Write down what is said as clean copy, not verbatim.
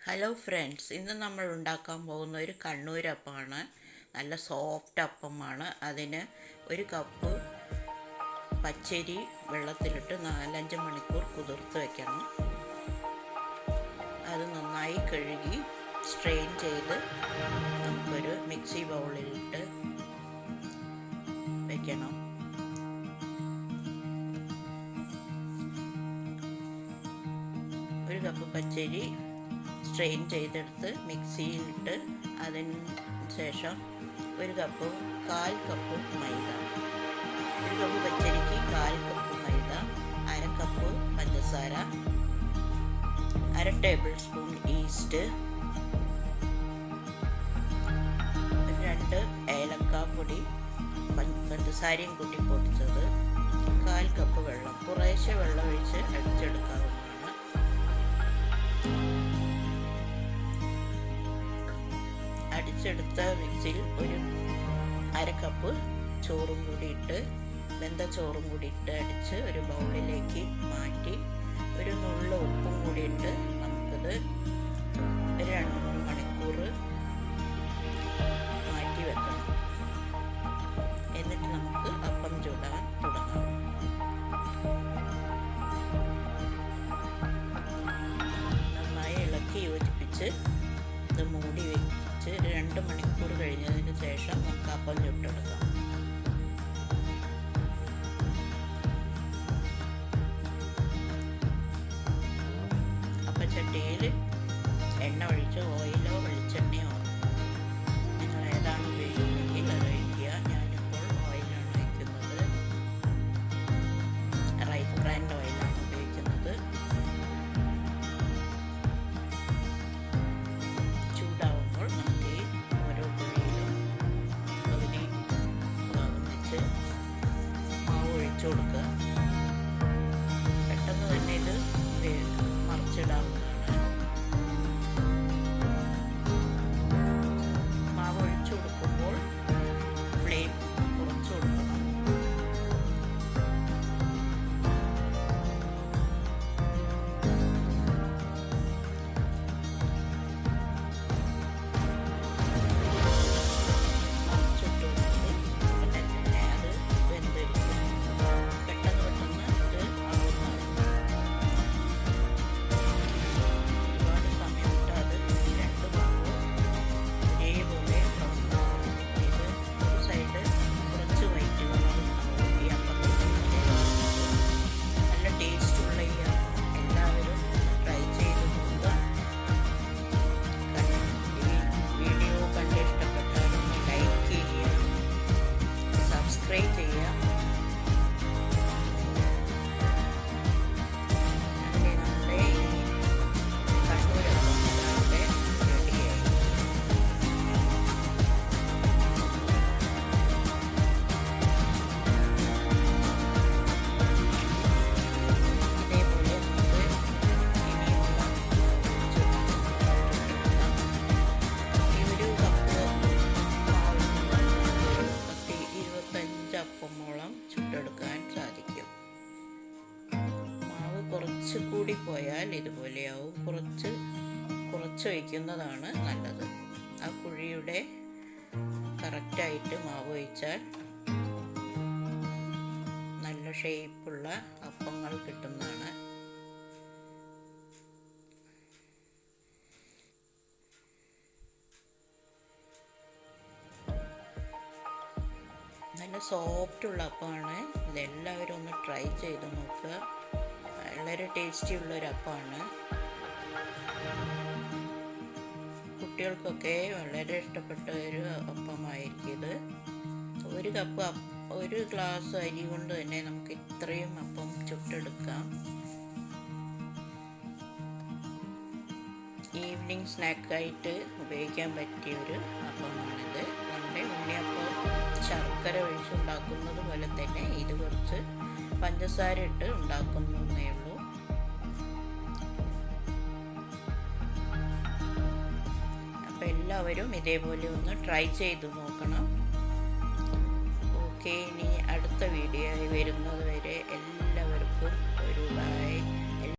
Hello friends, ഇന്ന് നമ്മൾ ഉണ്ടാക്കാൻ പോകുന്ന ഒരു കണ്ണൂരപ്പമാണ്. നല്ല സോഫ്റ്റ് അപ്പമാണ്. അതിന് ഒരു കപ്പ് പച്ചരി വെള്ളത്തിലിട്ട് 4-5 മണിക്കൂർ കുതിർത്ത് വയ്ക്കണം. അത് നന്നായി കഴുകി സ്ട്രെയിൻ ചെയ്ത് നമുക്കൊരു മിക്സി ബൗളിലിട്ട് വയ്ക്കണം. ഒരു കപ്പ് പച്ചരി സ്ട്രെയിൻ ചെയ്തെടുത്ത് മിക്സിയിലിട്ട് അതിന് ശേഷം ഒരു കപ്പ് 1/4 കപ്പ് മൈദ, ഒരു കപ്പ് പച്ചരിക്ക് 1/4 കപ്പ് മൈദ, 1/2 കപ്പ് പഞ്ചസാര, 1/2 ടേബിൾ സ്പൂൺ ഈസ്റ്റ്, 2 ഏലക്കാപ്പൊടി, പഞ്ചസാരയും കൂട്ടി പൊടിച്ചത്, 1/4 കപ്പ് വെള്ളം. കുറേശ്ശെ വെള്ളം ഒഴിച്ച് അടിച്ചെടുക്കാവുന്നതാണ്. അടിച്ചെടുത്ത മിക്സിയിൽ ഒരു 1/2 കപ്പ് ചോറും കൂടി ഇട്ട്, വെന്ത ചോറും കൂടി ഇട്ട് അടിച്ച് ഒരു ബൗളിലേക്ക് മാറ്റി, ഒരു നുള്ളു ഉപ്പും കൂടി ഇട്ട് നമുക്കത് 2-3 മണിക്കൂർ മാറ്റി വെക്കണം. എന്നിട്ട് നമുക്ക് അപ്പം ചുടാൻ തുടങ്ങാം. നന്നായി ഇളക്കി യോജിപ്പിച്ച് ഇത് മൂടി വെച്ച് 2 മണിക്കൂർ കഴിഞ്ഞതിന് ശേഷം നമുക്ക് അപ്പം ചുട്ടെടുക്കാം. അപ്പച്ചട്ടിയിൽ എണ്ണ ഒഴിച്ച് ഓയിലോ വെളിച്ചെണ്ണയോ നിങ്ങൾ ഏതാണ് ഉപയോഗിക്കുന്നതെങ്കിൽ അത് ഒഴിക്കുക. ഞാനിപ്പോൾ ഓയിലാണ് ഒഴിക്കുന്നത്. റൈസ് ബ്രാൻഡ് ഓയിലാണ് ഉപയോഗിക്കുന്നത്. ചൂടാവുമ്പോൾ നമുക്ക് ഓരോ കുഴിയിലും പകുതി ഭാഗം വെച്ച് മാവ് ഒഴിച്ചു കൊടുക്കുക. പെട്ടെന്ന് തന്നെ ഇത് മറിച്ചിടാവുന്നതാണ്. മാവ് ഒഴിച്ചു കൊടുക്കുമ്പോൾ ഫ്ലെയിം കുറച്ച് കൊടുക്കണം. മറിച്ചിട്ട് കൊടുത്ത് ഉടനെ തന്നെ അത് വെന്തിരിക്കും. പെട്ടെന്ന് ഇത് ആവുന്നതാണ്. ഒരുപാട് സമയം ഇട്ടാൽ രണ്ട് ഭാഗവും ഒരേപോലെ ഇത് ഒരു സൈഡ് കുറച്ച് വൈറ്റ് കളറുണ്ടാവും. ഈ അപ്പത്തിന് നല്ല ടേസ്റ്റുള്ള ഈ അപ്പം എല്ലാവരും ട്രൈ ചെയ്ത് നോക്കുക. ഈ വീഡിയോ കണ്ട് ഇഷ്ടപ്പെട്ടാൽ ലൈക്ക് ചെയ്യുക, സബ്സ്ക്രൈബ് ചെയ്യുക. അങ്ങനെ നമ്മുടെ ഈ കണ്ണൂരപ്പം ഇവിടെ റെഡിയായി. ഇതേപോലെ നമുക്ക് ഇനിയുള്ള ചുട്ടെടുക്കാം. ഈ ഒരു കപ്പ് മാവിൽ നിന്ന് 25 അപ്പമോളം ചുട്ടെടുക്കാൻ സാധിക്കും. മാവ് കുറച്ച് കൂടി പോയാൽ ഇതുപോലെയാവും. കുറച്ച് ഒഴിക്കുന്നതാണ് നല്ലത്. ആ കുഴിയുടെ കറക്റ്റായിട്ട് മാവ് ഒഴിച്ചാൽ നല്ല ഷേപ്പുള്ള അപ്പങ്ങൾ കിട്ടുന്നതാണ്. നല്ല സോഫ്റ്റുള്ള അപ്പമാണ്. ഇതെല്ലാവരും ഒന്ന് ട്രൈ ചെയ്ത് നോക്കുക. വളരെ ടേസ്റ്റി ഉള്ളൊരു അപ്പമാണ്. കുട്ടികൾക്കൊക്കെ വളരെ ഇഷ്ടപ്പെട്ട ഒരു അപ്പമായിരിക്കും ഇത്. ഒരു ഗ്ലാസ് അരി കൊണ്ട് തന്നെ നമുക്ക് ഇത്രയും അപ്പം ചുട്ടെടുക്കാം. ഈവനിങ് സ്നാക്കായിട്ട് ഉപയോഗിക്കാൻ പറ്റിയൊരു അപ്പമാണിത്. നമ്മുടെ ഉണ്ണിയപ്പം ശർക്കര ഒഴിച്ചുണ്ടാക്കുന്നത് പോലെ തന്നെ ഇത് കുറച്ച് പഞ്ചസാര ഇട്ട് ഉണ്ടാക്കുന്നേ ഉള്ളൂ. അപ്പോൾ എല്ലാവരും ഇതേപോലെ ഒന്ന് ട്രൈ ചെയ്ത് നോക്കണം. ഓക്കെ, ഇനി അടുത്ത വീഡിയോ വരുന്നത് വരെ എല്ലാവർക്കും ഒരു ബൈ.